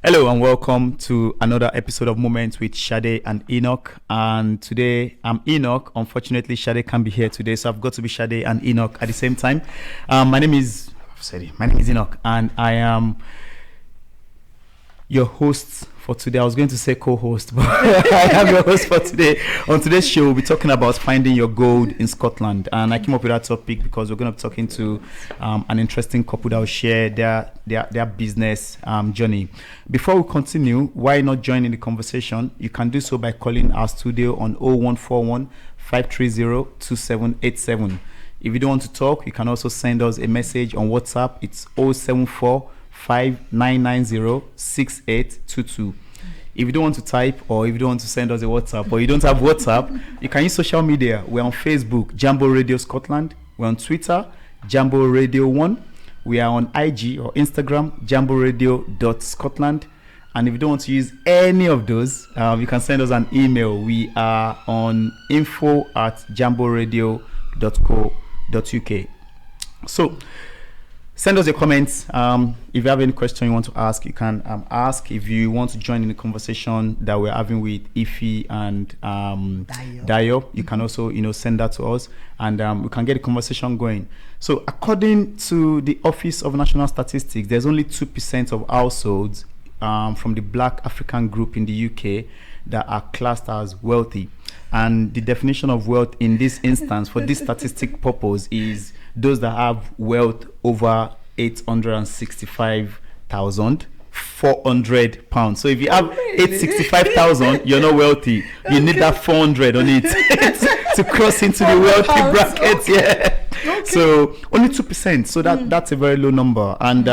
Hello and welcome to another episode of Moments with Sade and Enoch. And today I'm Enoch. Unfortunately, Sade can't be here today, so I've got to be Sade and Enoch at the same time. My name is Enoch, and I am your host for today. I was going to say co-host, but I am your host for today. On today's show, we'll be talking about finding your gold in Scotland. And I came up with that topic because we're going to be talking to an interesting couple that will share their business journey. Before we continue, why not join in the conversation? You can do so by calling our studio on 0141 530 2787. If you don't want to talk, you can also send us a message on WhatsApp. It's 074 5990 6822. If you don't want to type, or if you don't want to send us a WhatsApp, or you don't have WhatsApp, you can use social media. We're on Facebook, Jambo Radio Scotland. We're on Twitter, Jambo Radio 1. We are on IG or Instagram, jamboradio.scotland. And if you don't want to use any of those, you can send us an email. We are on info@jamboradio.co.uk. So send us your comments. If you have any question you want to ask, you can ask. If you want to join in the conversation that we're having with Ify and Dayo, you can also send that to us, and we can get the conversation going. So according to the Office of National Statistics, there's only 2% of households from the Black African group in the UK that are classed as wealthy. And the definition of wealth in this instance for this statistic purpose is those that have wealth over £865,400. So if you have 865,000, you're not wealthy. You need that 400 on it to cross into the wealthy bracket. Okay. Yeah. Okay. So only 2%. So that's a very low number. And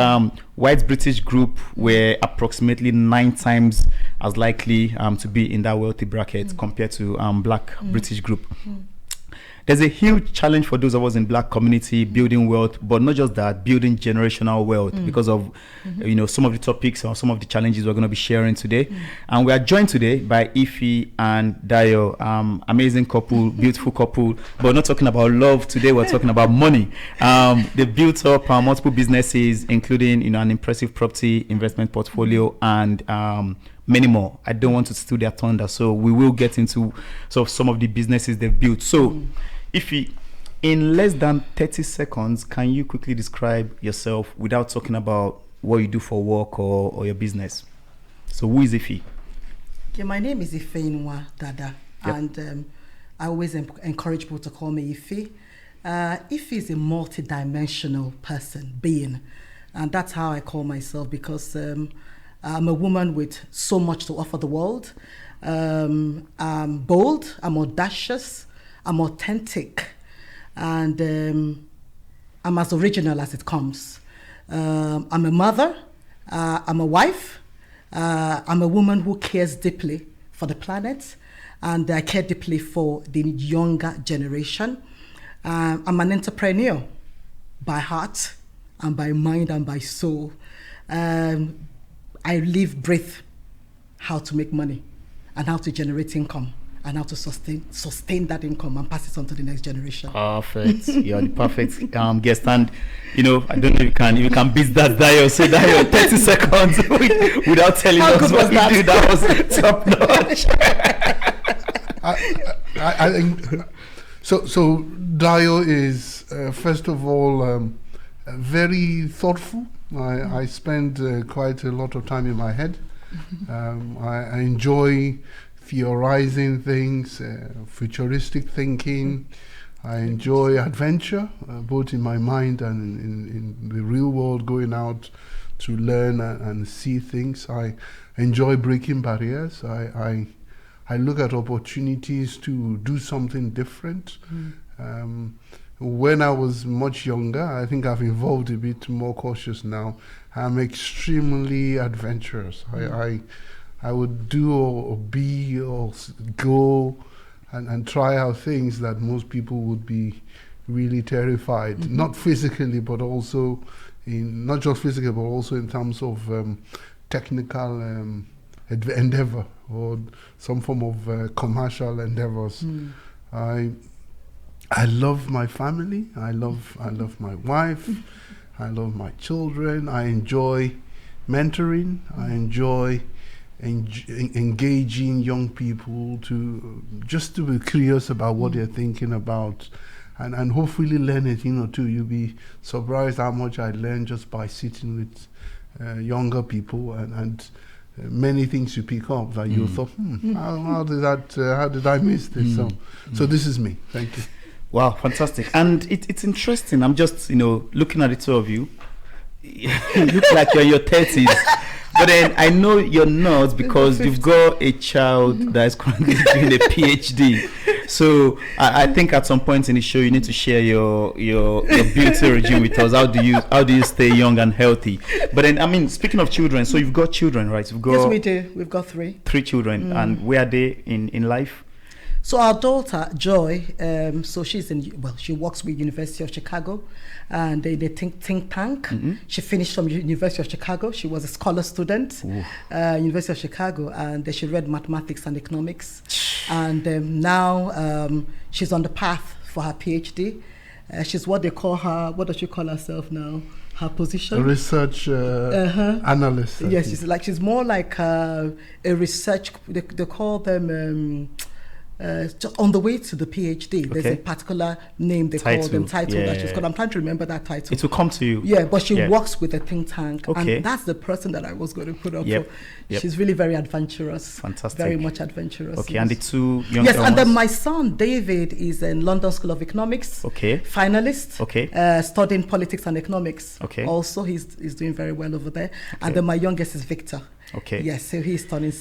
white British group were approximately 9 times as likely to be in that wealthy bracket compared to black British group. There's a huge challenge for those of us in black community building wealth, but not just that, building generational wealth because of some of the topics or some of the challenges we're going to be sharing today. And we are joined today by Ify and Dayo, amazing couple, beautiful couple, but we're not talking about love today. We're talking about money. They built up multiple businesses, including an impressive property investment portfolio and many more. I don't want to steal their thunder, so we will get into some of the businesses they've built. So Ify, in less than 30 seconds, can you quickly describe yourself without talking about what you do for work or your business? So who is Ify? Okay, my name is Ify Dada, and I always encourage people to call me Ify. Ify is a multi-dimensional being, and that's how I call myself, because I'm a woman with so much to offer the world. I'm bold, I'm audacious, I'm authentic, and I'm as original as it comes. I'm a mother, I'm a wife, I'm a woman who cares deeply for the planet, and I care deeply for the younger generation. I'm an entrepreneur by heart and by mind and by soul. I breathe how to make money and how to generate income and how to sustain that income and pass it on to the next generation. Perfect. You're the perfect guest. And I don't know if you can beat that Dayo. So Dayo, 30 seconds without telling how us what you do. That was top notch. I think so. Dayo is first of all very thoughtful. I spend quite a lot of time in my head. I enjoy theorizing things, futuristic thinking. I enjoy adventure, both in my mind and in the real world, going out to learn and see things. I enjoy breaking barriers. I look at opportunities to do something different. When I was much younger, I think I've evolved a bit more cautious now. I'm extremely adventurous. I would do or be or go and try out things that most people would be really terrified. Not physically, but also not just physically, but also in terms of technical endeavor or some form of commercial endeavors. I love my family. I love my wife. I love my children. I enjoy mentoring. I enjoy engaging young people to just to be curious about what they're thinking about, and hopefully learn a thing or two. You'll be surprised how much I learned just by sitting with younger people, and many things you pick up that you thought, how did I miss this? So this is me. Thank you. Wow, fantastic. And it's interesting. I'm just, looking at the two of you. You look like you're in your 30s. But then I know you're not, because you've got a child that is currently doing a PhD. So I think at some point in the show you need to share your beauty regime with us. How do you stay young and healthy? But then, speaking of children, so you've got children, right? Yes, we do. We've got 3. 3 children. And where are they in life? So our daughter Joy, so she works with University of Chicago, and they think tank. She finished from University of Chicago. She was a scholar student, University of Chicago, and she read mathematics and economics, and now she's on the path for her PhD. She's what they call her. What does she call herself now? Her position? A research analyst. Yes, she's more like a research. They call them. Just on the way to the PhD, there's a particular name they call them, title that she's called. I'm trying to remember that title. It will come to you. Yeah, but she works with a think tank, and that's the person that I was going to put up for. She's really very adventurous. Fantastic. Very much adventurous. Okay, and the 2 young Yes, and then my son David is in London School of Economics. Okay. Finalist. Okay. Studying politics and economics. Okay. Also, he's doing very well over there. Okay. And then my youngest is Victor. Okay. Yes, so he's studying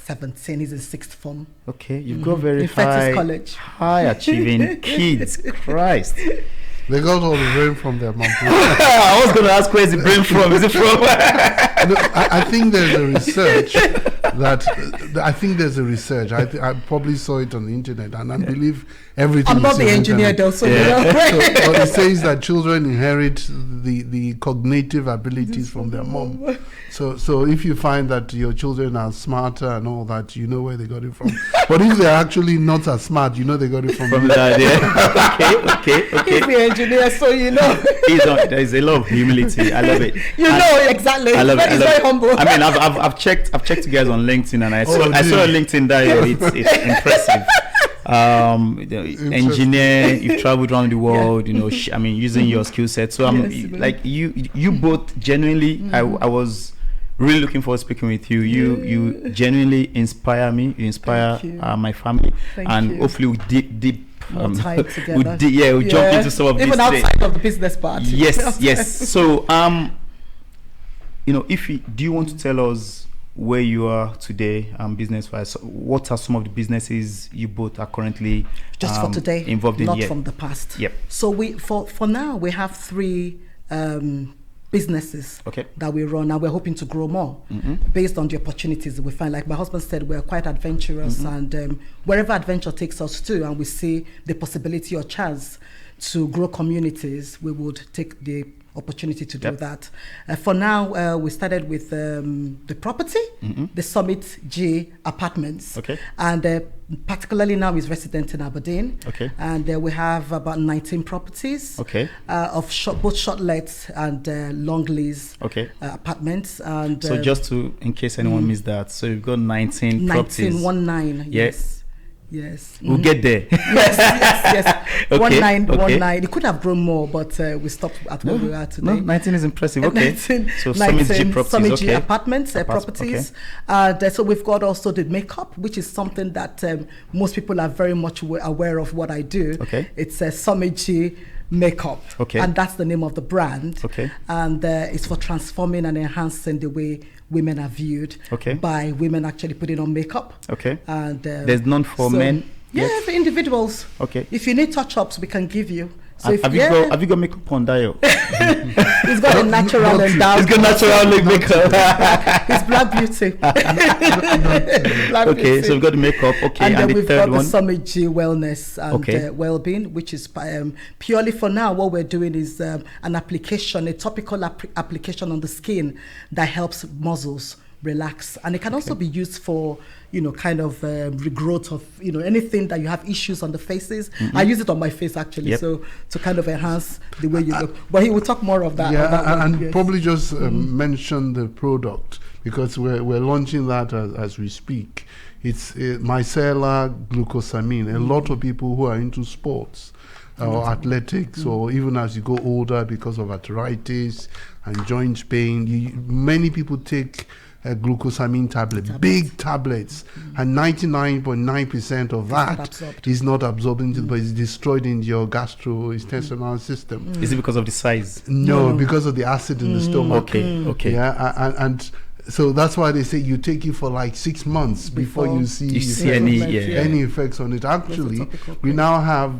17, he's in 6th form. Okay, you've got very in College. high achieving kids. Christ. They got all the brain from their mom. I was going to ask, where is the brain from? Is it from? No, I think there's a research I probably saw it on the internet, and I believe everything. I'm not the engineer though, so but it says that children inherit the cognitive abilities from their mom. So if you find that your children are smarter and all that, you know where they got it from. But if they're actually not as smart, you know they got it from dad. Yeah. Okay. He's the engineer, so you know. There is a lot of humility. I love it. You know exactly. I love it. He's very humble. I've checked you guys on LinkedIn, and I saw a LinkedIn that it's impressive. Engineer, you've traveled around the world, using your skill set. So you both genuinely, I was really looking forward to speaking with you. You genuinely inspire me. You inspire my family. Thank you. Hopefully we deep time together. We'll jump into some of this even outside of the business part. Yes. So do you want to tell us where you are today, business wise? What are some of the businesses you both are currently just for today involved in? Not from the past. Yep. So we for now we have 3 businesses that we run, and we're hoping to grow more based on the opportunities that we find. Like my husband said, we're quite adventurous, and wherever adventure takes us to, and we see the possibility or chance to grow communities, we would take the opportunity to do that. For now, we started with the property, the Summit G Apartments, and particularly now is resident in Aberdeen. And we have about 19 properties of both short lets and long lease apartments. And so just in case anyone missed that, so you've got 19 properties. 19. Yes. We'll get there. Yes. 19. It could have grown more, but we stopped at where we are today. No, 19 is impressive. Okay. 19, so Summit G properties. Summit G apartments, properties. So we've got also the makeup, which is something that most people are very much aware of what I do. It's a Summit G makeup, and that's the name of the brand. And it's for transforming and enhancing the way women are viewed by women actually putting on makeup. And there's none for men. Yeah, for individuals. If you need touch-ups, we can give you. So have you got makeup on, Dio? He's got a natural and dark. He's got natural makeup. He's Black Beauty. Beauty. So we've got the makeup. And then we've got the Summit G Wellness and Wellbeing, which is purely for now. What we're doing is an application, a topical application on the skin that helps muscles relax. And it can also be used for, kind of regrowth of, anything that you have issues on the faces. I use it on my face, actually, so to kind of enhance the way you look. But he will talk more of that. Yeah, and probably just mention the product, because we're launching that as we speak. It's micellar glucosamine. A lot of people who are into sports or athletics, or even as you go older because of arthritis and joint pain, many people take glucosamine tablets, big tablets, and 99.9% of that is not absorbed into but it's destroyed in your gastrointestinal system. Is it because of the size? No, because of the acid in the stomach. Okay. Yeah, and so that's why they say you take it for like 6 months before you see any effects on it. Actually, we now have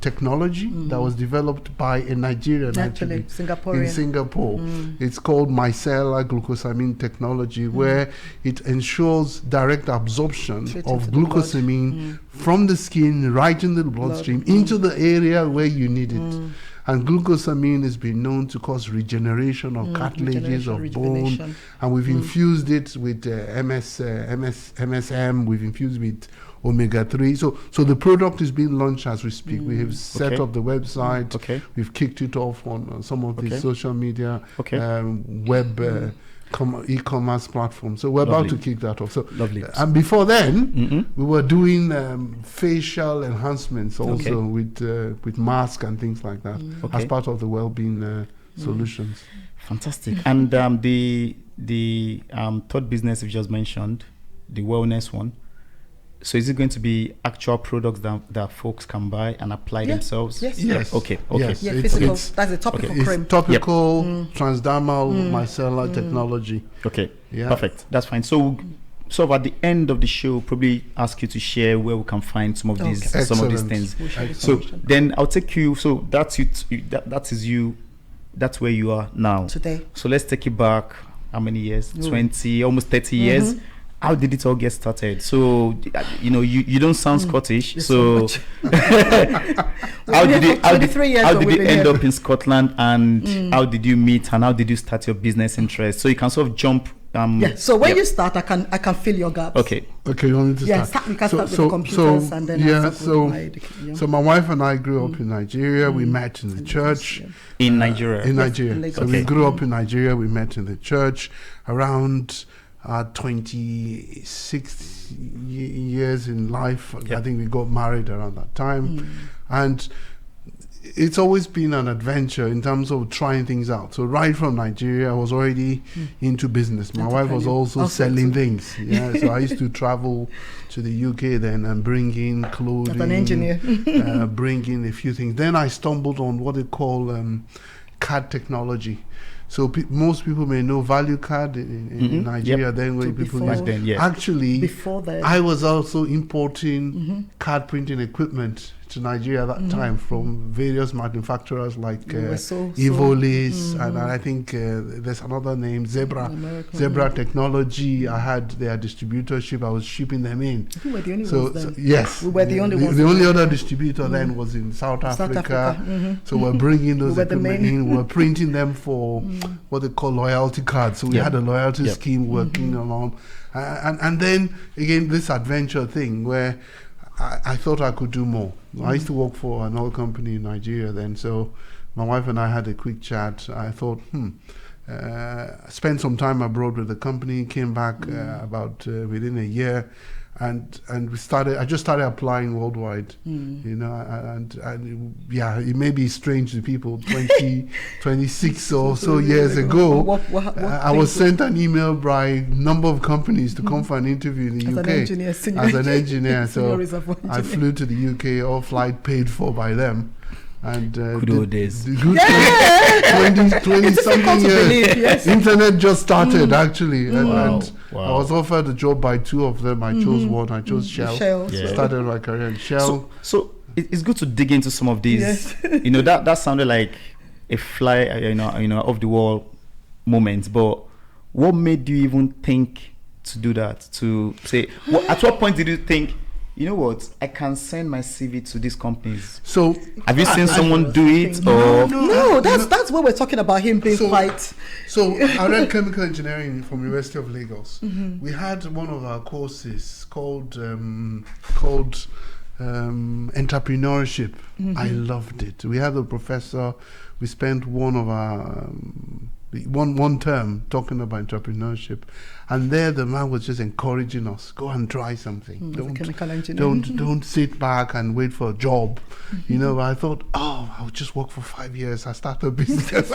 technology that was developed by a Nigerian, actually Singaporean. In Singapore. It's called micellar glucosamine technology, where it ensures direct absorption of glucosamine from the skin right in the bloodstream into the area where you need it. And glucosamine has been known to cause regeneration of cartilages, of bone. And we've infused it with MSM, we've infused with omega-3. So the product is being launched as we speak. We have set up the website. We've kicked it off on some of the social media, web e-commerce platform. So we're about to kick that off. So and before then, we were doing facial enhancements also with masks and things like that as part of the well-being solutions. Fantastic. And the third business you just mentioned, the wellness one. So is it going to be actual products that folks can buy and apply themselves? Yes. Okay. Yes. Yeah, physical. That's a topical cream. It's topical, transdermal, micellar technology. Okay. Yeah. Perfect. That's fine. So at the end of the show, probably ask you to share where we can find some of these things. So then I'll take you. So that's you. That's where you are now today. So let's take it back. How many years? 20, almost 30 years. How did it all get started? So, you don't sound Scottish. So, how did it end up in Scotland, and how did you meet, and how did you start your business interest? So you can sort of jump. So when you start, I can fill your gaps. Okay. You want me to start? We can start with the computers and then so my wife and I grew up in Nigeria. We met in the church. In Nigeria. So we grew up in Nigeria. We met in the church around 26 years in life. I think we got married around that time, and it's always been an adventure in terms of trying things out. So right from Nigeria, I was already into business. My wife was also selling things. So I used to travel to the UK then and bring in clothing. As an engineer. Bring in a few things. Then I stumbled on what they call CAD technology. So most people may know value card in Nigeria. Then when people back then, actually before that, I was also importing card printing equipment to Nigeria at that time from various manufacturers like Evolis, and I think there's another name, Zebra Technology. I had their distributorship. I was shipping them in. We were the only ones then. Yes, we were the only ones. The only other distributor then was in South Africa. So we're bringing those equipment in. We're printing them for what they call loyalty cards. So we had a loyalty scheme working along, and then again this adventure thing where I thought I could do more. I used to work for an oil company in Nigeria then, so my wife and I had a quick chat. I thought, spent some time abroad with the company, came back about within a year, and I just started applying worldwide, and it may be strange to people. 26 or so years ago, I was sent an email by a number of companies to come for an interview in the UK as an engineer. So I flew to the UK, all flight paid for by them. And good old days. 20 something years. Internet just started actually, and I was offered a job by two of them. I chose one. I chose Shell. Started my career in Shell. So it's good to dig into some of these. That sounded like a fly, off the wall moment. But what made you even think to do that? To say, at what point did you think? you know what? I can send my CV to these companies. So have you seen someone do it? Or No, that's what we're talking about, him being quite. So I read chemical engineering from University of Lagos. We had one of our courses called entrepreneurship. I loved it. We had a professor. We spent one of our one term talking about entrepreneurship, and there the man was just encouraging us, go and try something. Don't sit back and wait for a job. You know, I thought, I'll just work for 5 years. I start a business.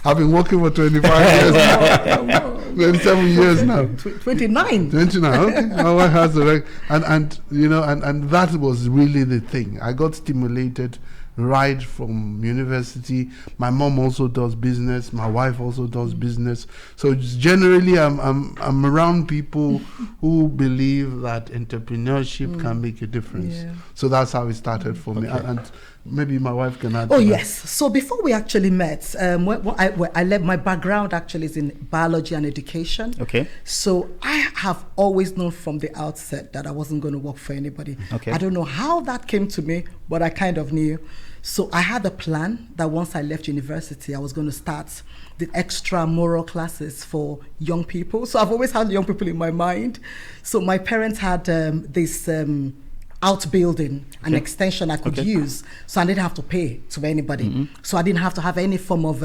I've been working for 25 years now. 27 years now. 29. 29. Okay. My wife has the right, and you know, and that was really the thing. I got stimulated right from university. My mom also does business. My wife also does business. So generally, I'm around people who believe that entrepreneurship can make a difference. Yeah. So that's how it started for me. And maybe my wife can add. Oh yes. So before we actually met, I led my background actually is in biology and education. Okay. So I have always known from the outset that I wasn't going to work for anybody. Okay. I don't know how that came to me, but I kind of knew. So I had a plan that once I left university, I was going to start the extra moral classes for young people. So I've always had young people in my mind. So my parents had this outbuilding, an extension I could use, so I didn't have to pay to anybody. So I didn't have to have any form of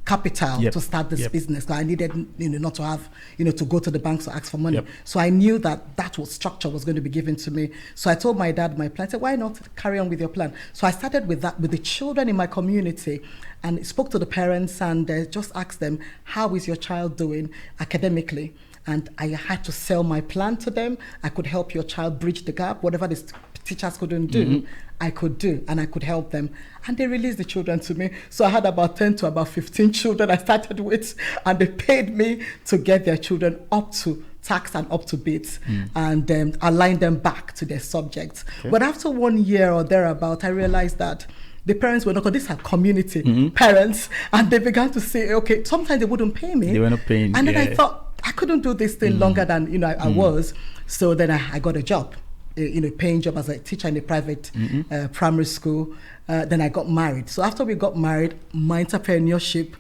capital to start this business. So I needed, not to have, to go to the bank to ask for money. So I knew that structure was going to be given to me. So I told my dad my plan. I said, why not carry on with your plan? So I started with that, with the children in my community, and spoke to the parents and just asked them, how is your child doing academically? And I had to sell my plan to them. I could help your child bridge the gap. Whatever the teachers couldn't do, I could do, and I could help them. And they released the children to me. So I had about 10 to about 15 children I started with, and they paid me to get their children up to tax and up to bits, and align them back to their subjects. Okay. But after 1 year or thereabout, I realized that the parents were not, because these are community parents, and they began to say, okay, sometimes they wouldn't pay me. They were not paying. And then I thought, I couldn't do this thing longer than I was. So then I got a job, paying job as a teacher in a private primary school. Then I got married. So after we got married, my entrepreneurship,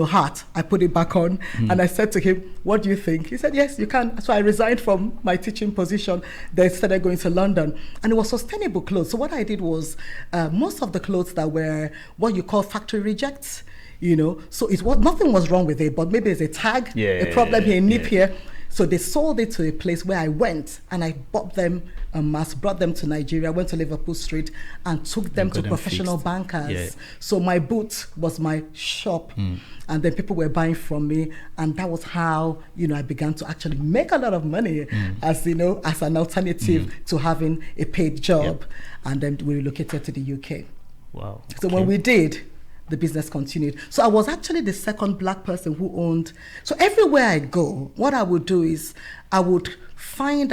heart, I put it back on, and I said to him, what do you think? He said, yes, you can. So I resigned from my teaching position. Then started going to London, and it was sustainable clothes. So what I did was, most of the clothes that were what you call factory rejects, so nothing was wrong with it, but maybe there's a tag, a problem here, a nip here. So they sold it to a place where I went, and I bought them en masse, brought them to Nigeria, went to Liverpool Street, and took them to professional bankers. Yeah. So my boot was my shop, and then people were buying from me, and that was how I began to actually make a lot of money as as an alternative to having a paid job, and then we relocated to the UK. Wow. So when we did, the business continued. So I was actually the second black person who owned. So everywhere I go, what I would do is I would kind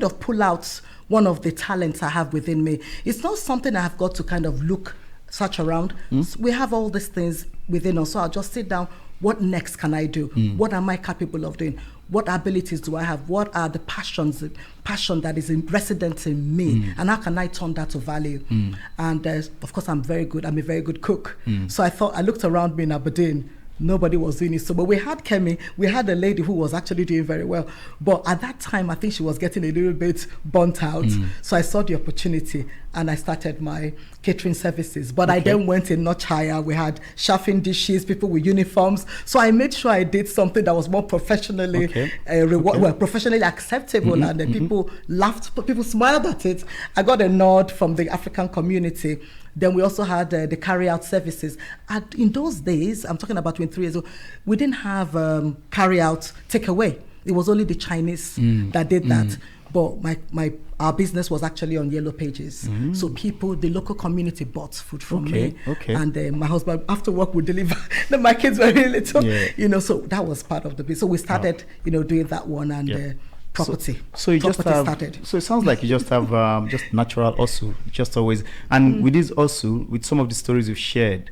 of pull out one of the talents I have within me. It's not something I have got to search around. So we have all these things within us. So I'll just sit down. What next can I do? What am I capable of doing? What abilities do I have? What are the passion that is resident in me? And how can I turn that to value? And of course, I'm a very good cook. So I looked around me in Aberdeen. Nobody was doing it. So, but we had Kemi, we had a lady who was actually doing very well. But at that time, I think she was getting a little bit burnt out. So I saw the opportunity and I started my catering services. But I then went a notch higher. We had chefing dishes, people with uniforms. So I made sure I did something that was more professionally professionally acceptable, and people laughed, people smiled at it. I got a nod from the African community. Then we also had the carry-out services. And in those days, I'm talking about 23 years old, we didn't have carry-out takeaway. It was only the Chinese that did that. But our business was actually on Yellow Pages. So the local community bought food from me. And my husband, after work, would deliver. Then my kids were really little, so that was part of the business. So we started, doing that one, and property. So you just have, started. So it sounds like you just have just natural hustle, just always. And with this hustle, with some of the stories you've shared,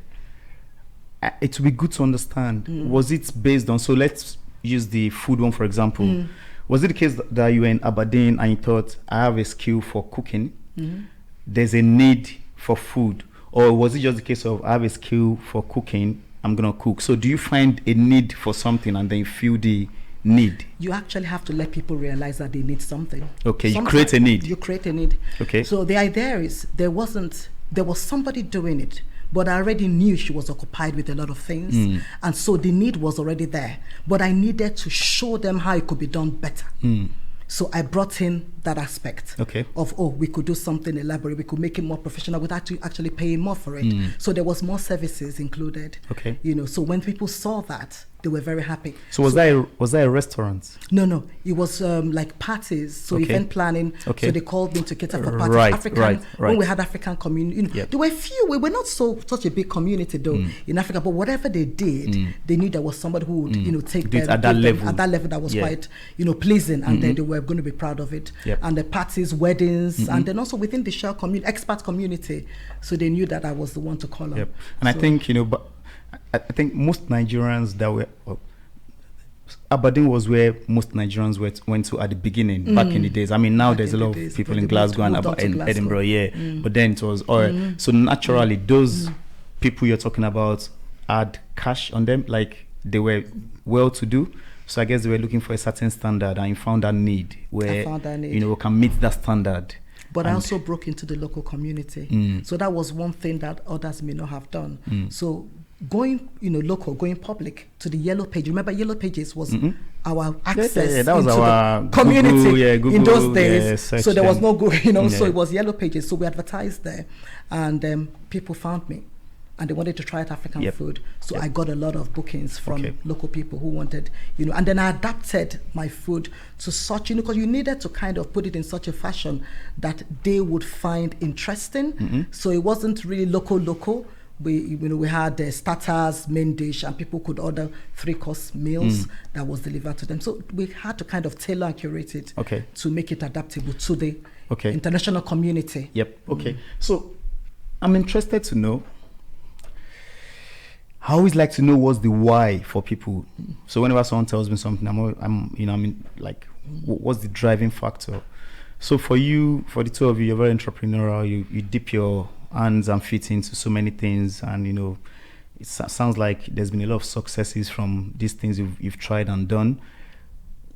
it would be good to understand, was it based on, so let's use the food one for example, Was it the case that you were in Aberdeen and you thought, I have a skill for cooking, there's a need for food? Or was it just the case of, I have a skill for cooking, I'm going to cook? So do you find a need for something and then you feel the need? You actually have to let people realize that they need something. Okay, Sometimes you create a need. You create a need. Okay. So the idea is there was somebody doing it, but I already knew she was occupied with a lot of things. And so the need was already there. But I needed to show them how it could be done better. So I brought in that aspect of, we could do something elaborate, we could make it more professional without actually paying more for it. So there was more services included. Okay. So when people saw that, they were very happy. So was that a restaurant? No. It was like parties. So event planning. So they called me to cater for parties. Right. When we had African community, there were few. We were not such a big community though in Africa. But whatever they did, they knew there was somebody who would take them at that level. At that level, that was quite pleasing, and then they were going to be proud of it. And the parties, weddings, and then also within the shell community, expat community. So they knew that I was the one to call on. And I think but I think most Nigerians that were Aberdeen was where most Nigerians went to at the beginning, back in the days. I mean, now there's a lot of people in Glasgow and Edinburgh, but then it was oil. So naturally, those people you're talking about had cash on them, like they were well-to-do. So I guess they were looking for a certain standard, and you found that need where we can meet that standard. But I also broke into the local community. So that was one thing that others may not have done. So going local, going public to the Yellow Page. Remember, Yellow Pages was our access that was into our the community Google, in those days. So there was no Google, so it was Yellow Pages. So we advertised there, and people found me, and they wanted to try out African food. So I got a lot of bookings from local people who wanted, and then I adapted my food to such, because you needed to kind of put it in such a fashion that they would find interesting. So it wasn't really local. We had starters, main dish, and people could order 3-course meals that was delivered to them. So we had to kind of tailor and curate it to make it adaptable to the international community. Okay. So I'm interested to know. I always like to know what's the why for people. So whenever someone tells me something, what's the driving factor? So for you, for the two of you, you're very entrepreneurial. You dip your hands and feet into so many things, and it sounds like there's been a lot of successes from these things you've tried and done.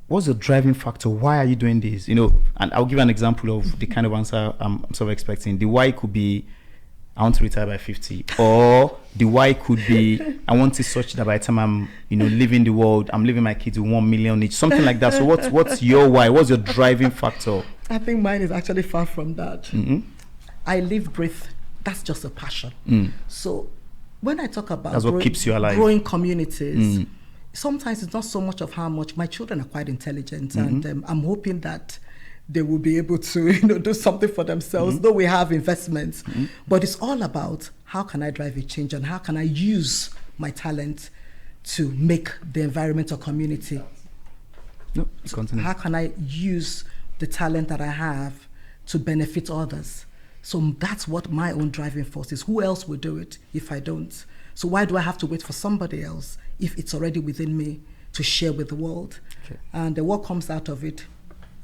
What's the driving factor? Why are you doing this? And I'll give an example of the kind of answer I'm sort of expecting. The why could be, I want to retire by 50, or the why could be, I want it such that by the time I'm leaving the world, I'm leaving my kids with 1 million each, something like that. So what's your why? What's your driving factor? I think mine is actually far from that. I live, breathe. That's just a passion. So when I talk about that's what keeps you alive. Growing communities, sometimes it's not so much of how much. My children are quite intelligent, and I'm hoping that they will be able to do something for themselves, though we have investments. But it's all about how can I drive a change, and how can I use my talent to make the environment or community. How can I use the talent that I have to benefit others? So that's what my own driving force is. Who else will do it if I don't? So why do I have to wait for somebody else if it's already within me to share with the world? And what comes out of it,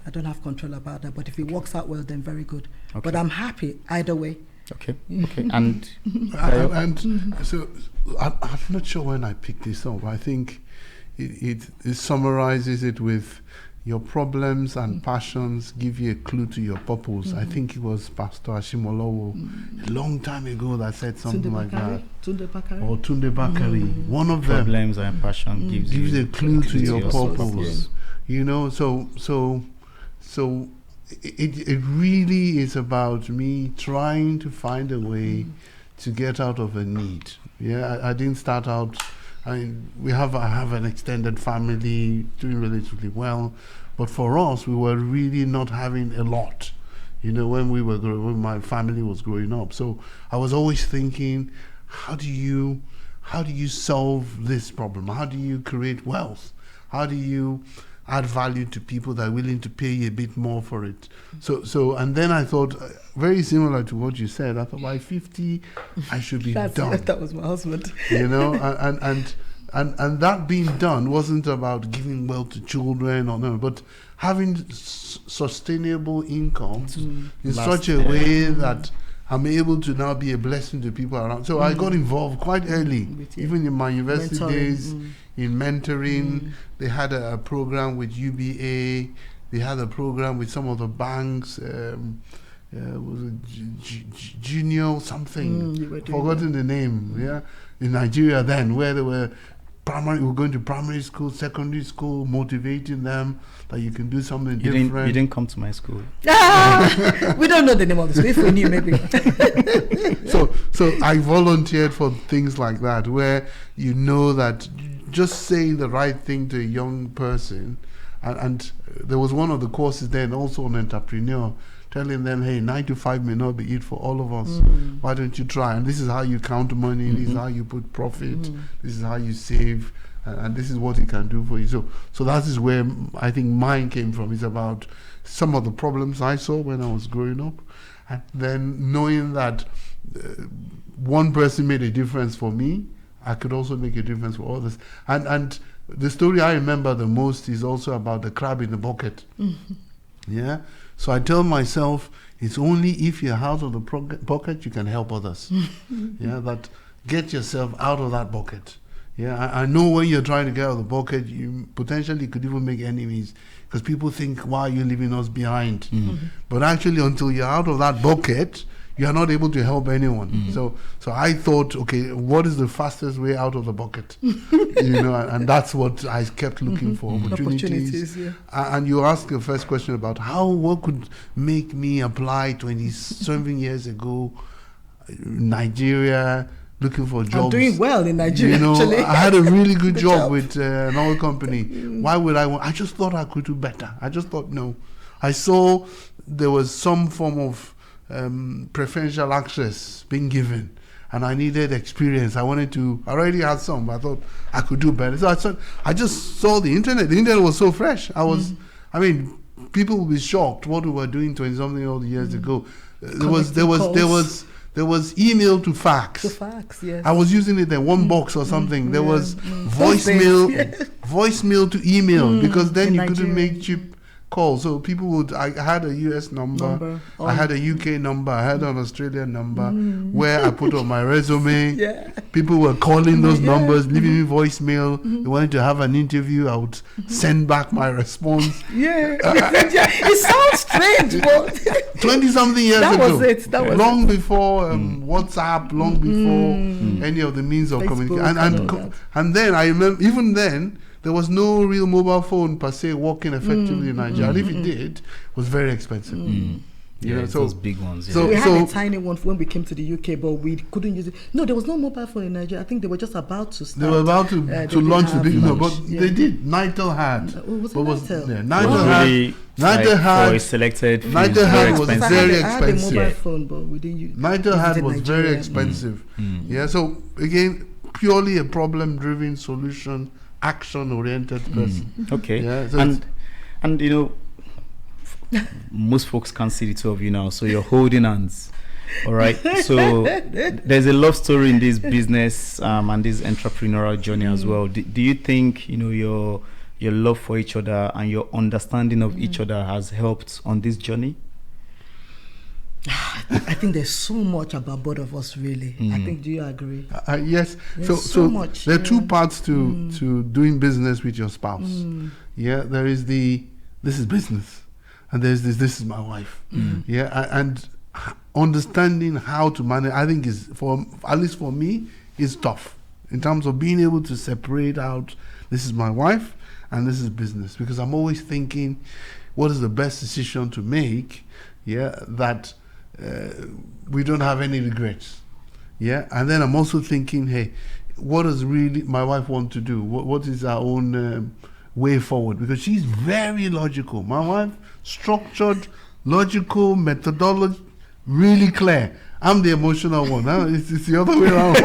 I don't have control about that. But if it works out well, then very good. But I'm happy either way. And so I'm not sure when I picked this up. I think it summarizes it with your problems and passions give you a clue to your purpose. I think it was Pastor Ashimolowo a long time ago that said something like that. Or Tunde Bakari. One of them. Problems and passion gives you a clue to your purpose. So it really is about me trying to find a way to get out of a need. I didn't start out. I have an extended family doing relatively well, but for us, we were really not having a lot, when my family was growing up. So I was always thinking, how do you solve this problem? How do you create wealth? How do you add value to people that are willing to pay a bit more for it? So and then I thought, very similar to what you said, I thought by 50 I should be done. That was my husband. And that being done wasn't about giving wealth to children or no, but having sustainable income in Last such a way that I'm able to now be a blessing to people around. So I got involved quite early, even in my university days, in mentoring. They had a program with UBA. They had a program with some of the banks. Was it junior something? Forgotten the name. Yeah, in Nigeria then, where they were we were going to primary school, secondary school, motivating them that you can do something different. You didn't come to my school. We don't know the name of the school. If we knew, maybe. So I volunteered for things like that, where you know that just saying the right thing to a young person, and there was one of the courses then also on entrepreneur, telling them, hey, 9 to 5 may not be it for all of us. Why don't you try? And this is how you count money. This is how you put profit. This is how you save. And this is what it can do for you. So that is where I think mine came from. It's about some of the problems I saw when I was growing up. And then knowing that one person made a difference for me, I could also make a difference for others. And the story I remember the most is also about the crab in the bucket. Yeah. So I tell myself, it's only if you're out of the bucket you can help others. Yeah, that get yourself out of that bucket. Yeah, I know when you're trying to get out of the bucket, you potentially could even make enemies because people think, why are you leaving us behind? But actually, until you're out of that bucket, you are not able to help anyone. So I thought, okay, what is the fastest way out of the bucket? And that's what I kept looking for, opportunities. Yeah. And you asked the first question about what could make me apply 27 years ago, Nigeria, looking for jobs. I'm doing well in Nigeria, actually. I had a really good job with an oil company. Why would I want? I just thought I could do better. I just thought, no. I saw there was some form of preferential access being given, and I needed experience. I already had some, but I thought I could do better. So I just saw the internet. The internet was so fresh. People would be shocked what we were doing 20-something odd years ago. There was email to fax. To fax, yes. I was using it in one box or something. There was voicemail to email, because then you couldn't make cheap calls. So people I had a US number. I had a UK number, I had an Australian number where I put on my resume. People were calling those numbers, leaving me voicemail. They wanted to have an interview. I would send back my response. It sounds strange, but 20-something years ago. That was long before WhatsApp, long before any of the means of communication. And then I remember, even then, there was no real mobile phone per se working effectively in Nigeria. And if it did, it was very expensive. Those big ones. Yeah. So we had a tiny one when we came to the UK, but we couldn't use it. No, there was no mobile phone in Nigeria. I think they were just about to start. They were about to launch the big one, but they did. Nitel had. Nitel had for a selected few. Nitel had was very expensive. I had a mobile phone, but we didn't use. Nitel had was very expensive. Yeah. So again, purely a problem-driven solution, action-oriented person. Okay. Yeah, so and most folks can't see the two of you now, so you're holding hands. All right. So there's a love story in this business and this entrepreneurial journey as well. Do you think your love for each other and your understanding of each other has helped on this journey? I think there's so much about both of us, really. I think, do you agree? Yes. So much, there are two parts to doing business with your spouse. Yeah, there is this is business, and there's this is my wife. Yeah, and understanding how to manage, I think, is at least for me, is tough in terms of being able to separate out, this is my wife and this is business, because I'm always thinking, what is the best decision to make? Yeah, that we don't have any regrets. Yeah, and then I'm also thinking, hey, what does really my wife want to do? What is our own way forward? Because she's very logical. My wife, structured, logical, methodology, really clear. I'm the emotional one. It's the other way around.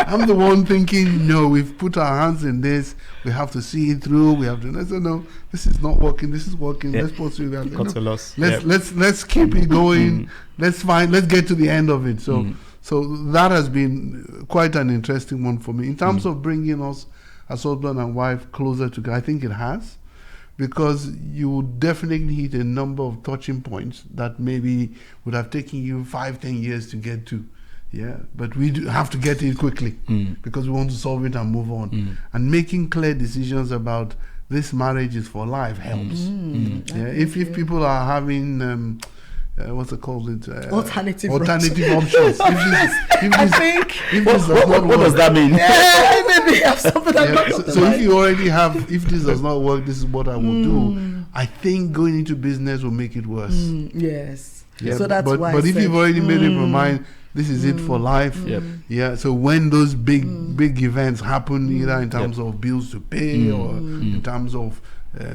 I'm the one thinking, no, we've put our hands in this. We have to see it through. We have to. I said, no, this is not working. This is working. Let's pursue that. Let's keep it going. Let's get to the end of it. So that has been quite an interesting one for me in terms of bringing us as husband and wife closer together. I think it has, because you would definitely hit a number of touching points that maybe would have taken you 5-10 years to get to. Yeah, but we do have to get it quickly because we want to solve it and move on. And making clear decisions about this marriage is for life helps. Yeah, if people are having what's it called? Alternative options. What does that mean? Maybe have something so if you already have, if this does not work, this is what I will do. I think going into business will make it worse. Yes. Yeah, So that's why. But if you've already made up your mind, this is it for life. Yeah. So when those big events happen, either in terms of bills to pay or in terms of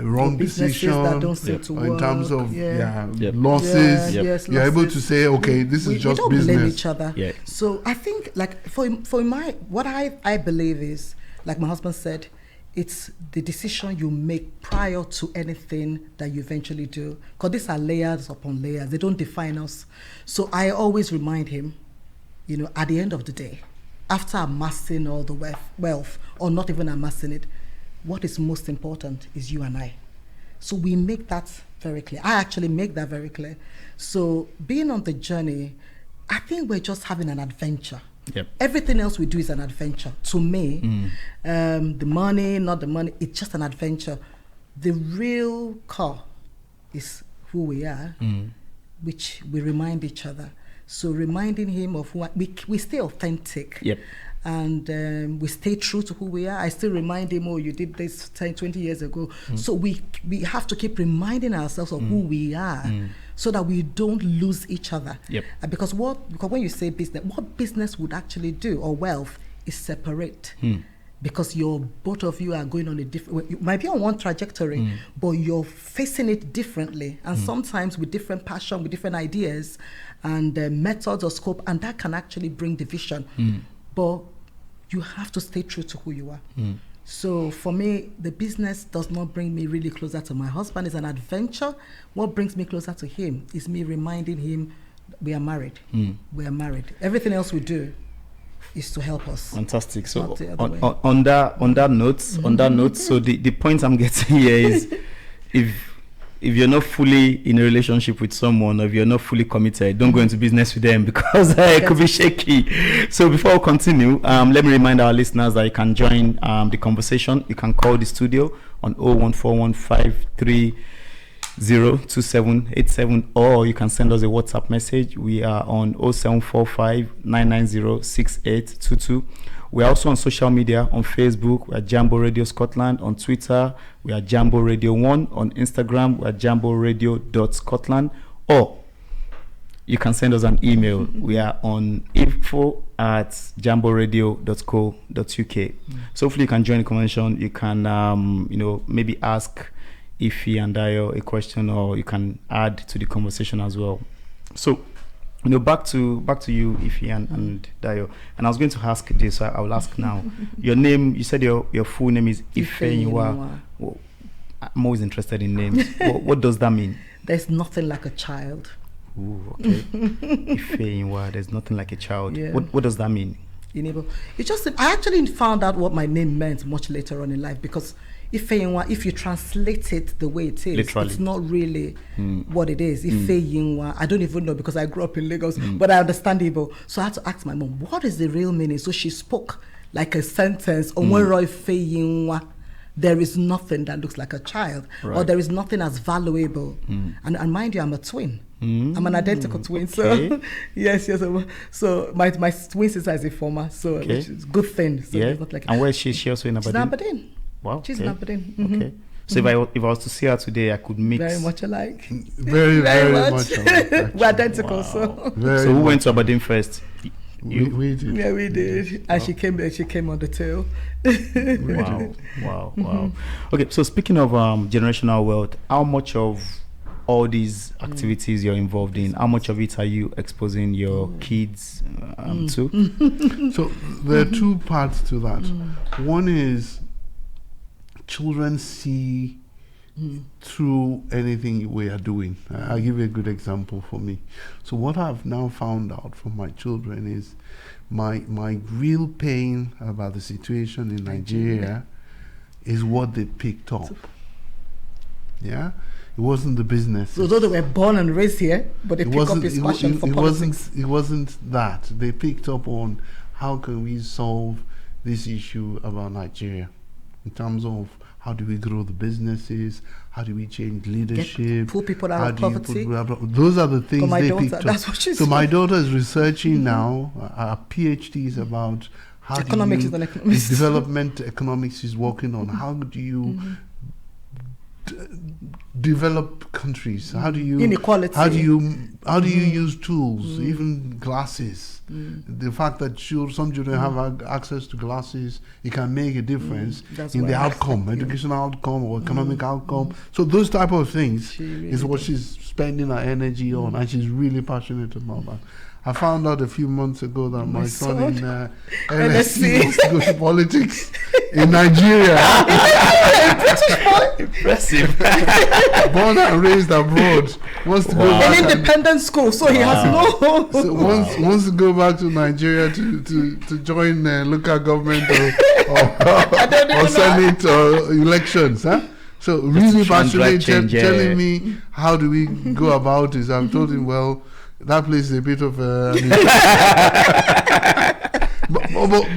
wrong decision, that don't seem to or in work, terms of losses, you're able to say, okay, this is just we don't business. blame each other. So I think, like, for my, what I believe is, like my husband said, it's the decision you make prior to anything that you eventually do, because these are layers upon layers. They don't define us. So I always remind him, you know, at the end of the day, after amassing all the wealth, or not even amassing it, what is most important is you and I. So we make that very clear. I actually make that very clear. So being on the journey, I think we're just having an adventure. Everything else we do is an adventure. To me, the money, not the money, it's just an adventure. The real core is who we are, which we remind each other. So reminding him of who we stay authentic. And we stay true to who we are. I still remind him, oh, you did this 10, 20 years ago. So we have to keep reminding ourselves of who we are, so that we don't lose each other. Because when you say business, what business would actually do, or wealth, is separate. Because both of you are going on a different, you might be on one trajectory, but you're facing it differently, and sometimes with different passion, with different ideas and methods or scope, and that can actually bring division. But you have to stay true to who you are. So for me, the business does not bring me really closer to my husband. It's an adventure. What brings me closer to him is me reminding him we are married. We are married. Everything else we do is to help us. Fantastic. So on that note, so the point I'm getting here is, if you're not fully in a relationship with someone, or if you're not fully committed, don't go into business with them, because it could be shaky. So before we continue, let me remind our listeners that you can join the conversation. You can call the studio on 01415302787, or you can send us a WhatsApp message. We are on 0745-990-6822. We are also on social media. On Facebook, we are Jambo Radio Scotland. On Twitter, we are Jambo Radio 1. On Instagram, we are jamboradio.scotland. Or you can send us an email. We are on info@jamboradio.co.uk. So hopefully you can join the conversation. You can, maybe ask Ife and Dio a question, or you can add to the conversation as well. So, back to you, Ife and Dio. And I was going to ask this, so I will ask now. Your name, you said your full name is Ife Nwa. Well, I'm always interested in names. What does that mean? There's nothing like a child. Ooh, okay. Ife Nwa, there's nothing like a child. Yeah. What does that mean? I actually found out what my name meant much later on in life, because Ife Nwa, if you translate it the way it is, literally, it's not really what it is. Ife Nwa, I don't even know, because I grew up in Lagos, but I understand Igbo. So I had to ask my mom, what is the real meaning? So she spoke like a sentence, Onwero Ife Nwa. There is nothing that looks like a child, or there is nothing as valuable. And mind you, I'm a twin. I'm an identical twin. Okay. So yes. So my twin sister is a former, so which is a good thing. So it's not like. And where is she? She also in Aberdeen? She's in Aberdeen. Wow. She's in Aberdeen. Okay. So if I was to see her today, I could mix. Very much alike. Very much alike. We're identical. Wow. So who went to Aberdeen first? We did. Yeah, we did. And she came on the tail. Wow. Okay, so speaking of generational wealth, how much of all these activities you're involved in, how much of it are you exposing your kids to? So there are two parts to that. One is children see through anything we are doing. I'll give you a good example for me. So what I've now found out from my children is my real pain about the situation in Nigeria is what they picked up. Yeah, it wasn't the business. So although they were born and raised here, but they pick up his passion for politics. It wasn't that. They picked up on how can we solve this issue about Nigeria in terms of how do we grow the businesses, how do we change leadership, pull people out of poverty. Those are the things they daughter, picked up. that's what she's so my doing. daughter is researching now. Her PhD is about how economics do you, and economics. development economics is working on how do you develop countries. How do you inequality? How do you use tools, even glasses? The fact that some children have access to glasses, it can make a difference in the outcome, educational outcome or economic outcome. So those type of things is what she's spending her energy on, and she's really passionate about that. I found out a few months ago that my son in LSE wants to go to politics in Nigeria. Impressive. Born and raised abroad, wants to go back. An independent school, so he has no. So wants to go back to Nigeria to join local government or Senate or elections, huh? So really passionate, telling me how do we go about this. I've told him, well, that place is a bit of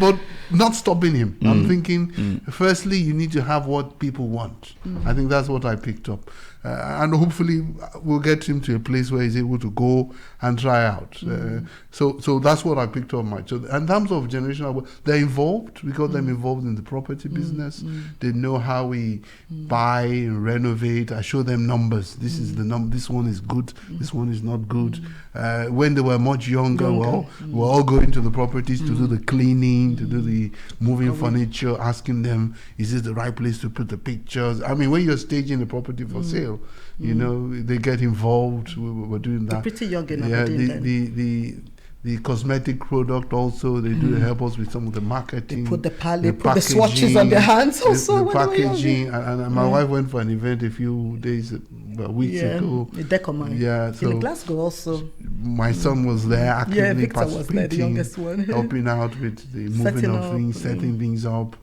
but not stopping him. I'm thinking, firstly, you need to have what people want. I think that's what I picked up. And hopefully we'll get him to a place where he's able to go and try out. So that's what I picked up. So in terms of generational, they're involved. We got them involved in the property business. They know how we buy and renovate. I show them numbers. This is the number. This one is good. This one is not good. When they were much younger, we're all going to the properties to do the cleaning, to do the moving furniture, asking them, is this the right place to put the pictures? I mean, when you're staging the property for sale, you know, they get involved. We're doing that. They're pretty young in Aberdeen. The cosmetic product also, they do help us with some of the marketing. They put the swatches on their hands also. The packaging. And my wife went for an event a few weeks ago. Yeah, so in Glasgow also. My son was there actively Victor was there, the youngest one. helping out with the moving of things, setting things up.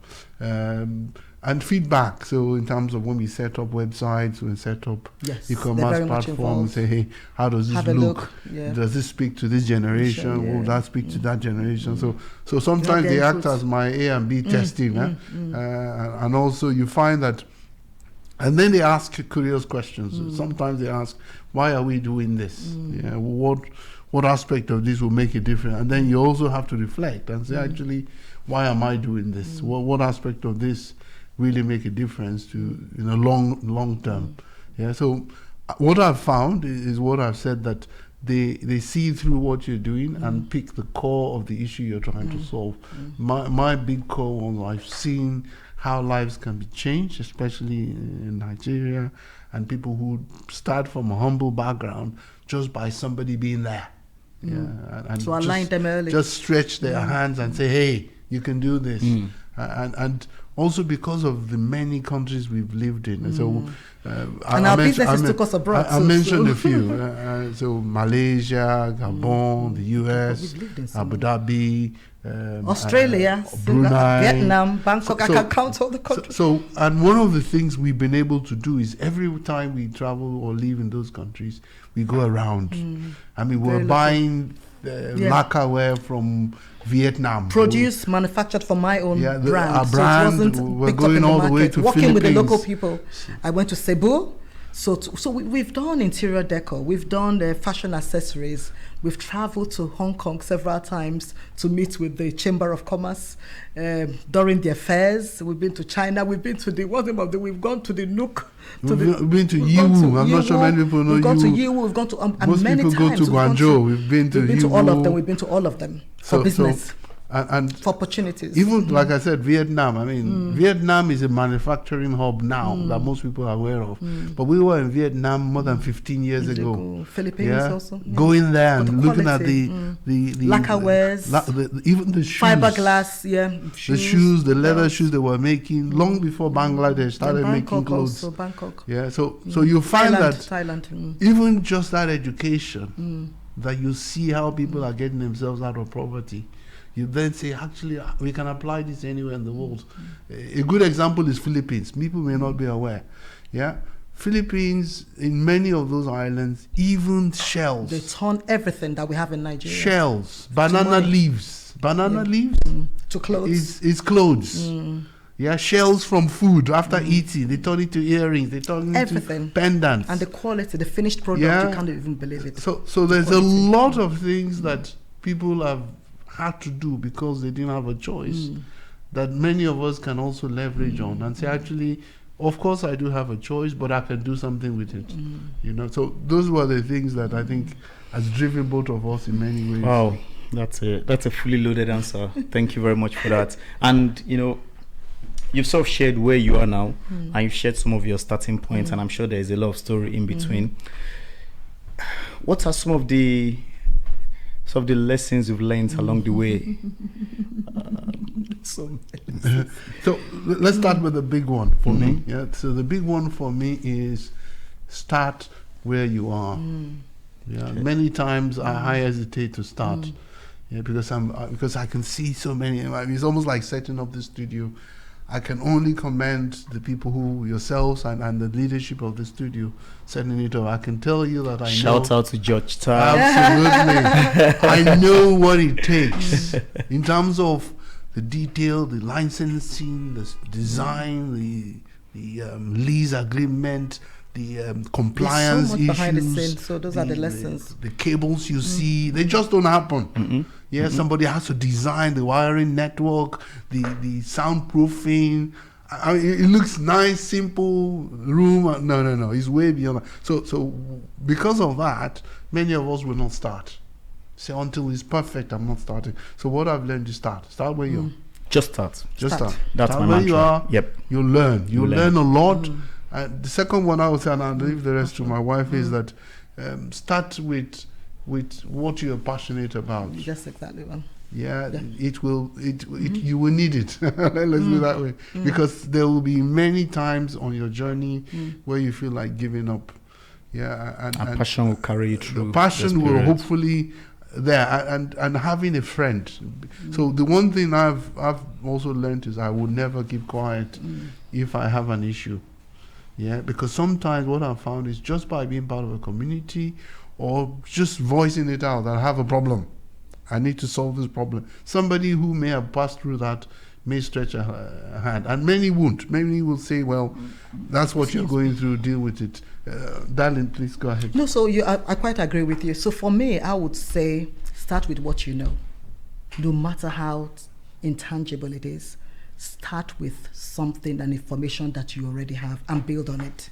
And feedback. So in terms of when we set up websites, we set up e-commerce platforms, say, hey, how does this look? Does this speak to this generation? Will that speak to that generation? So sometimes they act as my A and B testing. And also you find that, and then they ask curious questions. Sometimes they ask, why are we doing this? What aspect of this will make a difference? And then you also have to reflect and say, actually, why am I doing this? What aspect of this really make a difference to long term? So what I've found is what I've said, that they see through what you're doing and pick the core of the issue you're trying to solve. My big core was, I've seen how lives can be changed, especially in Nigeria, and people who start from a humble background just by somebody being there. And so align them early. Just stretch their hands and say, hey, you can do this. And also because of the many countries we've lived in. And so and our businesses took us abroad. I mentioned a few. So Malaysia, Gabon, the US, Abu Dhabi, Australia, Brunei, Vietnam, Bangkok. I can count all the countries. So, and one of the things we've been able to do is every time we travel or live in those countries, we go around. I mean, we're buying lacquerware from Vietnam. Produced, manufactured for my own brand. Our brand, so it wasn't we're picked going up in all the the way market. to Working Philippines. with the local people. I went to Cebu. So we've done interior decor. We've done fashion accessories. We've traveled to Hong Kong several times to meet with the Chamber of Commerce during their fairs. We've been to China. We've been to we've gone to the Nook. We've been to Yiwu. I'm not sure many people know Yiwu. We've gone to Yiwu. We've gone to most many people times. go to Guangzhou. We've been to all of them. We've been to all of them for business. And for opportunities. Even like I said, Vietnam. I mean, Vietnam is a manufacturing hub now that most people are aware of. But we were in Vietnam more than 15 years ago. Philippines also. Going there and looking at the lacquerwares, even the shoes, fiberglass, the shoes, the leather shoes they were making long before Bangladesh started making clothes. Also, Bangkok. So you find Thailand. Even just that education, that you see how people are getting themselves out of poverty. You then say, actually, we can apply this anywhere in the world. A good example is Philippines. People may not be aware. Philippines, in many of those islands, even shells. They turn everything that we have in Nigeria. Shells, banana leaves. Banana leaves to clothes. is clothes. Yeah, shells from food after eating. They turn into earrings. They turn everything. Into pendants. And the quality, the finished product, you can't even believe it. So there's a lot of things that people have had to do because they didn't have a choice that many of us can also leverage on and say, actually, of course I do have a choice, but I can do something with it. You know, so those were the things that I think has driven both of us in many ways. Wow, that's a fully loaded answer. Thank you very much for that. And you know, you've sort of shared where you are now, and you've shared some of your starting points, and I'm sure there is a lot of story in between. What are some of the lessons you've learned along the way? So let's start with the big one for me. Yeah. So the big one for me is start where you are. Yeah. Okay. Many times I hesitate to start. Yeah, because I can see so many. I mean, it's almost like setting up the studio. I can only commend the people who yourselves and the leadership of the studio setting it up. I can tell you that I shout out to George Tar. Absolutely. I know what it takes in terms of the detail, the licensing, the design, the lease agreement, the compliance so much issues. Behind the scenes, so those are the lessons. The cables you see, they just don't happen. Yeah, somebody has to design the wiring network, the soundproofing. I mean, it looks nice, simple room. No, it's way beyond that. So because of that, many of us will not start. Say, until it's perfect, I'm not starting. So what I've learned is start where you are. Just start. That's start my where mantra. You are. Yep. You'll learn. You'll learn a lot. The second one I would say, and I'll leave the rest to my wife, is that start with what you're passionate about. That's exactly one. Yeah. It will. You will need it. Let's do it that way, because there will be many times on your journey where you feel like giving up. Yeah, and passion will carry you through. The passion will hopefully there, and having a friend. So the one thing I've also learned is I would never keep quiet if I have an issue. Yeah, because sometimes what I've found is just by being part of a community or just voicing it out that I have a problem, I need to solve this problem. Somebody who may have passed through that may stretch a hand, and many won't. Many will say, well, that's what you're going through, deal with it. Darling, please go ahead. No, so I quite agree with you. So for me, I would say start with what you know. No matter how intangible it is, start with something and information that you already have and build on it.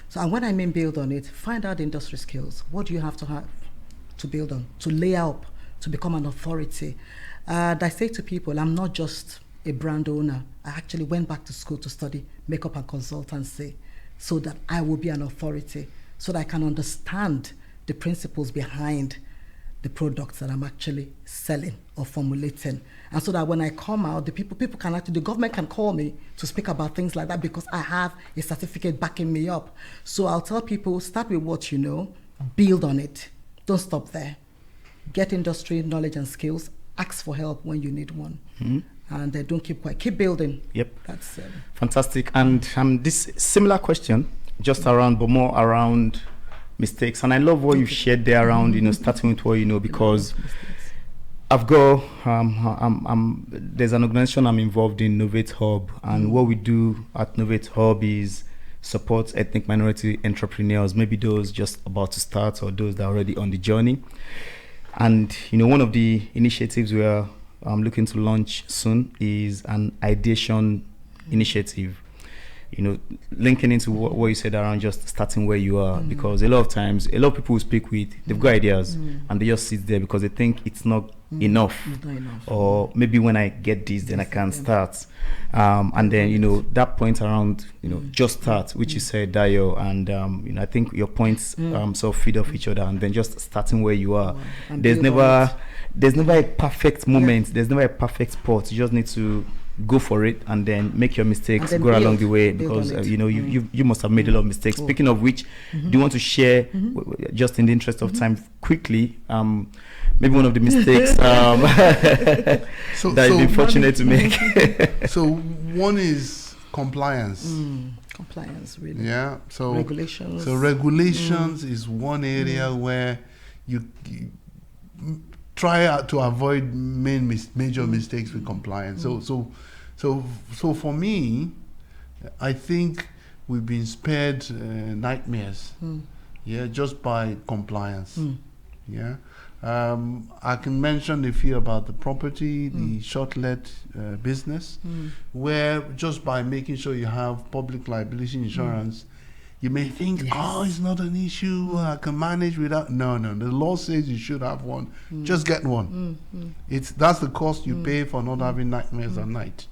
So and when I mean build on it, find out the industry skills. What do you have to build on, to lay up, to become an authority? And I say to people, I'm not just a brand owner. I actually went back to school to study makeup and consultancy so that I will be an authority, so that I can understand the principles behind the products that I'm actually selling or formulating. And so that when I come out, the government can call me to speak about things like that because I have a certificate backing me up. So I'll tell people, start with what you know, build on it. Don't stop there. Get industry knowledge and skills, ask for help when you need one. And don't keep quiet, keep building. Yep. That's fantastic. And this similar question, just around, but more around mistakes. And I love what you've shared there around, starting with what you know, because I've got, there's an organization I'm involved in, Novate Hub, and what we do at Novate Hub is support ethnic minority entrepreneurs, maybe those just about to start or those that are already on the journey. And, one of the initiatives we are looking to launch soon is an ideation initiative. Linking into what you said around just starting where you are, because a lot of times, a lot of people who speak with, they've got ideas and they just sit there because they think it's not enough. Or maybe when I get this, then I can start. And then, that point around, just start, which you said, Dayo, and, I think your points sort of feed off each other, and then just starting where you are. There's never a perfect moment. There's never a perfect spot. You just need to go for it and then make your mistakes, go along the way, because you must have made a lot of mistakes. Speaking of which, do you want to share, just in the interest of time, quickly, maybe one of the mistakes that you've been fortunate to make? So one is compliance. Compliance, really. Yeah. So Regulations. So regulations is one area where you try to avoid major mistakes with compliance. So for me, I think we've been spared nightmares. Yeah, just by compliance. Yeah. I can mention a few about the property, the short-let business, where just by making sure you have public liability insurance, you may think, it's not an issue, I can manage without. No, the law says you should have one. Just get one. That's the cost you pay for not having nightmares at night.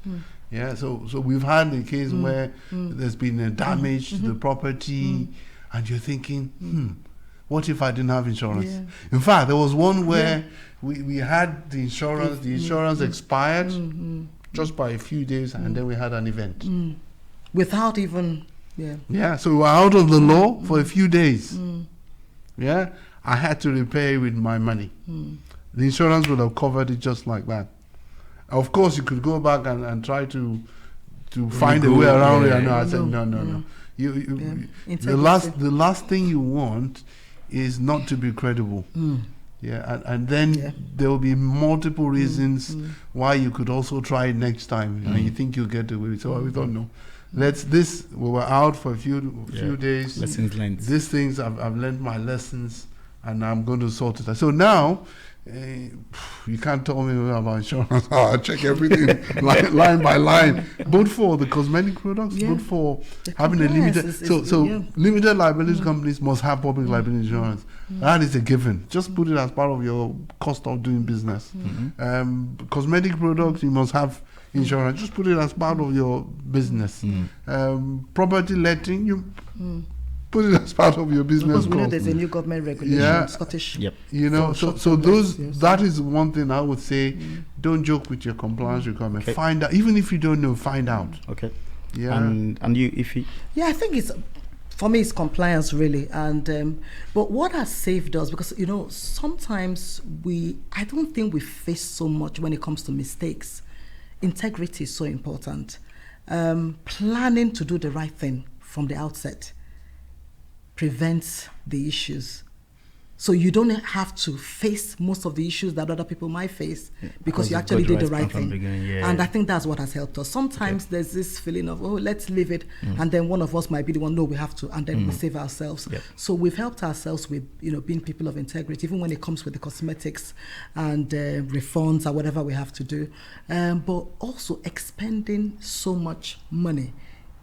Yeah, so we've had a case where there's been a damage to the property, and you're thinking, what if I didn't have insurance? Yeah. In fact, there was one where we had the insurance expired just by a few days, and then we had an event. Without even, so we were out of the law for a few days. Yeah, I had to repay it with my money. The insurance would have covered it just like that. Of course, you could go back and try to find a way around it. I said, no. The last thing you want is not to be credible. And then there will be multiple reasons why you could also try it next time, and you think you'll get away with it. So we thought, no, we were out for a few days. Lessons learned. These things, I've learned my lessons, and I'm going to sort it out. So now, you can't tell me about insurance. I check everything line by line, both for the cosmetic products, both for having a limited. Limited liability companies must have public liability insurance. That is a given. Just put it as part of your cost of doing business. Cosmetic products, you must have insurance. Just put it as part of your business. Property letting, you. Put it as part of your business. Because we know there's a new government regulation, Scottish. You know, so that is one thing I would say. Don't joke with your compliance requirement. Okay. Find out, even if you don't know, find out. Okay. Yeah. And you, if you. Yeah, I think for me, it's compliance really. And but what has saved us, because sometimes I don't think we face so much when it comes to mistakes. Integrity is so important. Planning to do the right thing from the outset prevents the issues. So you don't have to face most of the issues that other people might face because you actually did the right thing. And I think that's what has helped us. Sometimes there's this feeling of, let's leave it. And then one of us might be the one, no, we have to. And then we save ourselves. So we've helped ourselves with, being people of integrity, even when it comes with the cosmetics and refunds or whatever we have to do. But also expending so much money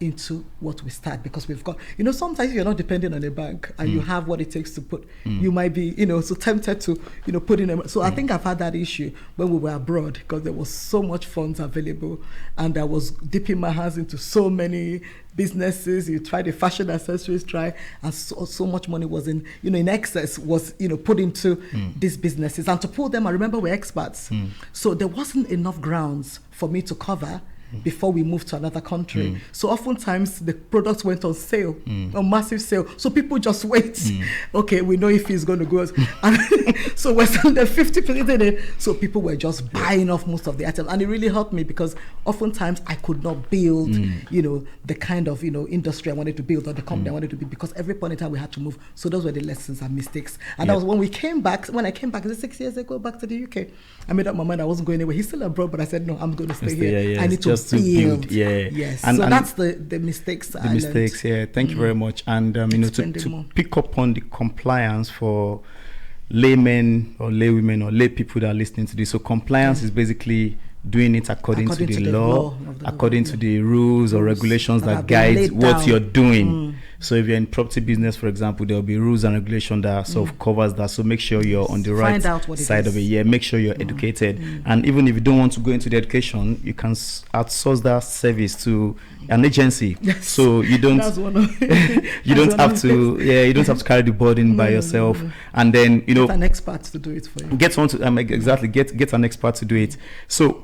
into what we start, because we've got, sometimes you're not depending on a bank and you have what it takes to put, you might be, so tempted to, put in a, so I think I've had that issue when we were abroad, because there was so much funds available and I was dipping my hands into so many businesses. You try the fashion accessories, and so much money was in excess was, put into these businesses, and to pull them, I remember we're expats. So there wasn't enough grounds for me to cover before we moved to another country. So oftentimes the products went on sale, on massive sale. So people just wait. Okay, we know if he's going to go. And so we're selling the 50% in it. So people were just buying off most of the items. And it really helped me, because oftentimes I could not build, the kind of, industry I wanted to build, or the company I wanted to build, because every point in time we had to move. So those were the lessons and mistakes. And that was when I came back, 6 years ago, back to the UK. I made up my mind I wasn't going anywhere. He's still abroad, but I said, no, I'm going to stay here. I need to build. Yes. And that's the mistakes. Thank you very much. And to pick up on the compliance for laymen or laywomen or lay people that are listening to this. So compliance is basically doing it according to the law, according to the rules or regulations that guide what you're doing. So if you're in property business, for example, there'll be rules and regulations that sort of covers that. So make sure you're on the right side of it. Yeah, make sure you're educated. And even if you don't want to go into the education, you can outsource that service to an agency. Yes. So you don't you don't have to carry the burden by yourself. And then get an expert to do it for you. Get an expert to do it. So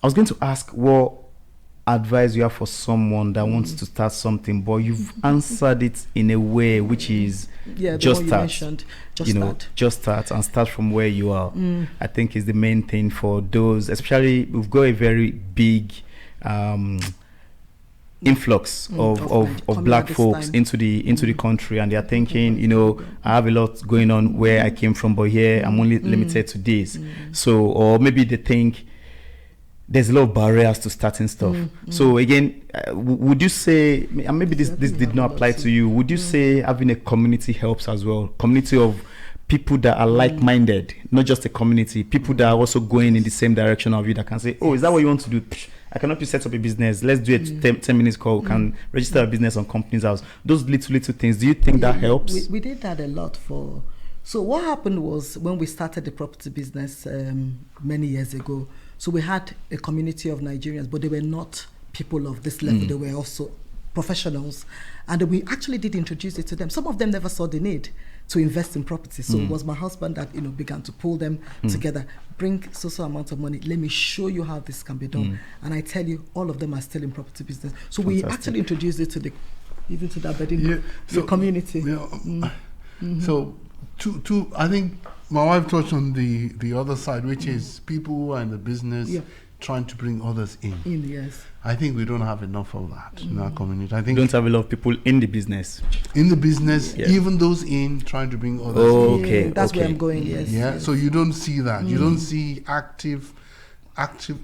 I was going to ask what advice you have for someone that wants to start something, but you've answered it in a way which is just start and start from where you are. I think is the main thing for those, especially we've got a very big influx of black folks into the country, and they are thinking, you know, I have a lot going on where I came from, but here I'm only limited to this. So, or maybe they think there's a lot of barriers to starting stuff. So again, would you say, and maybe this did not apply to you, would you say having a community helps as well? Community of people that are like-minded, not just a community, people that are also going in the same direction of you, that can say, oh, is that what you want to do? I can help you set up a business. Let's do a 10 minutes call. We can register a business on Companies House. Those little things. Do you think that helps? We did that a lot for. So what happened was, when we started the property business many years ago, so we had a community of Nigerians, but they were not people of this level. They were also professionals. And we actually did introduce it to them. Some of them never saw the need to invest in property. So it was my husband that, you know, began to pull them together, bring so amount of money. Let me show you how this can be done. And I tell you, all of them are still in property business. So we actually introduced it to the Aberdeen community. So I think my wife touched on the other side, which is people who are in the business trying to bring others in. Yes. I think we don't have enough of that in our community. I think we don't have a lot of people in the business. In the business, even those in trying to bring others in. Okay, that's where I'm going. Yes. Yeah. So you don't see that. You don't see active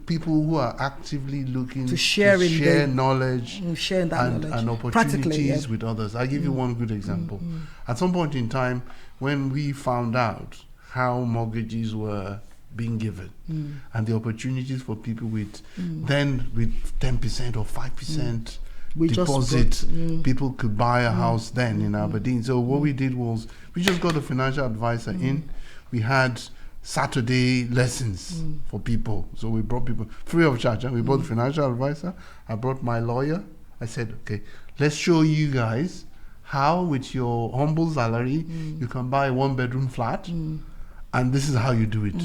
people who are actively looking to share knowledge, and opportunities with others. I'll give you one good example. At some point in time, when we found out how mortgages were being given and the opportunities for people with 10% or 5% deposit, people could buy a house then in Aberdeen. So what we did was, we just got a financial advisor in. We had Saturday lessons for people. So we brought people free of charge. We brought the financial advisor. I brought my lawyer. I said, okay, let's show you guys how with your humble salary you can buy a 1-bedroom flat, and this is how you do it.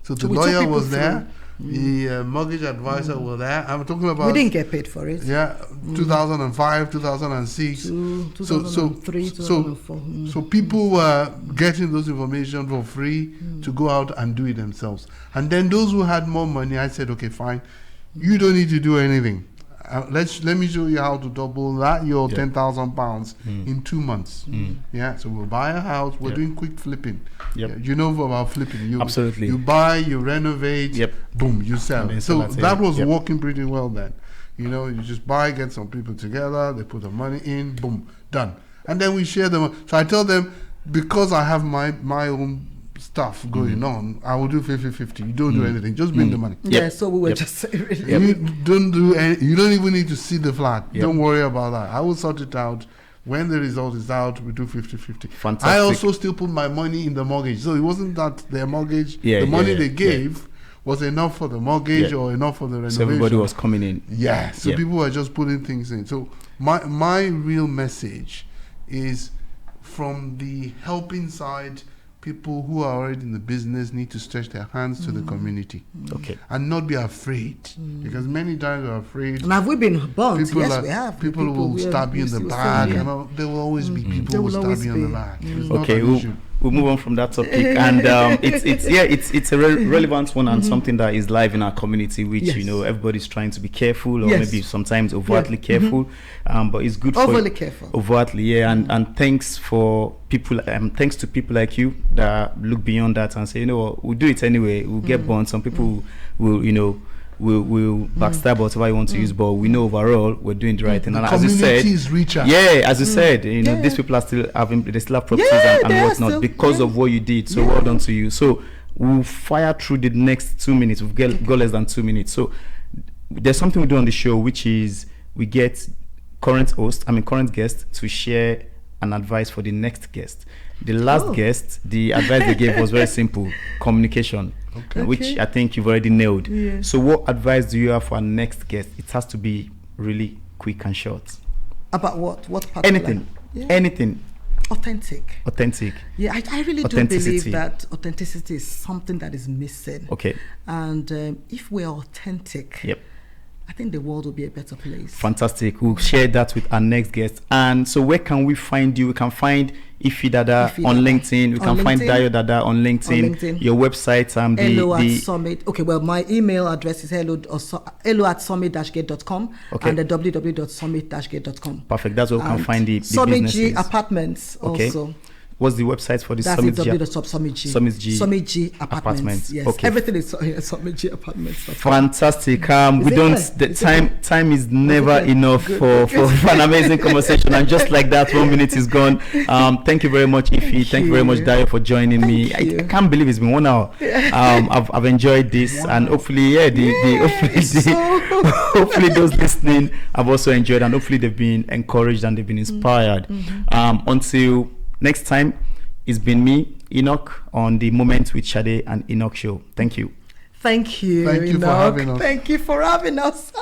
So the lawyer was there, the mortgage advisor was there. I'm talking about, we didn't get paid for it. 2005, 2006, 2003, 2004. So people were getting those information for free to go out and do it themselves. And then those who had more money, I said, okay, fine, you don't need to do anything. Let me show you how to double that your £10,000 in 2 months. So we'll buy a house. We're doing quick flipping. You know about flipping. Absolutely. You buy, you renovate, boom, you sell. So that was working pretty well then. You know, you just buy, get some people together, they put the money in, boom, done. And then we share them. So I tell them, because I have my own stuff going on, I will do 50-50. You don't do anything, just bring the money. So we were just you don't do any, you don't even need to see the flat. Don't worry about that. I will sort it out. When the result is out, we do 50-50. Fantastic. I also still put my money in the mortgage. So it wasn't that their mortgage, the money they gave was enough for the mortgage or enough for the renovation. So everybody was coming in. So people were just putting things in. So my real message is, from the helping side, people who are already in the business need to stretch their hands to the community, and not be afraid, because many times we're afraid. And have we been burnt? Yes, we have. People will stab you in the back, and there will always be people who will stab you in the back. Okay, we'll move on from that topic, and it's a relevant one, and something that is live in our community, which you know, everybody's trying to be careful, or maybe sometimes overtly careful, but it's good overly careful. Overtly, and thanks for people, thanks to people like you that look beyond that and say, you know what, we'll do it anyway. We'll get burned. Some people will, you know, will backstab whatever you want to use, but we know overall we're doing the right thing. And as you said, as you said, you know, these people are still having, they still have properties and whatnot because of what you did. So well done to you. So we'll fire through the next 2 minutes. We've got less than 2 minutes. So there's something we do on the show, which is we get current guests to share an advice for the next guest. The last guest, the advice they gave was very simple: communication, which I think you've already nailed. So what advice do you have for our next guest? It has to be really quick and short. About what? What part? Anything. Authentic. Yeah, I really do believe that authenticity is something that is missing. Okay. And if we're authentic, I think the world will be a better place. Fantastic. We'll share that with our next guest. And so where can we find you? We can find Ife Dada on LinkedIn. We can find Dayo Dada on LinkedIn. Your website, hello at Summit. Okay, well, my email address is hello@summit-gate.com and the www.summit-gate.com. Perfect. That's where we can find the Summit businesses. G Apartments also. What's the website for the That's Summit G? Summit G Apartments. Yes, okay. Everything is Summit G Apartments. Fantastic. Time is never enough for an amazing conversation. And just like that, 1 minute is gone. Thank you very much, Ife. Thank you very much, Dayo, for joining me. I can't believe it's been 1 hour. I've enjoyed this, and hopefully, hopefully those listening have also enjoyed, and hopefully they've been encouraged and they've been inspired. Until next time, it's been me, Enoch, on the Moment with Sade and Enoch show. Thank you. Thank you, Thank you Enoch. for having us. Thank you for having us.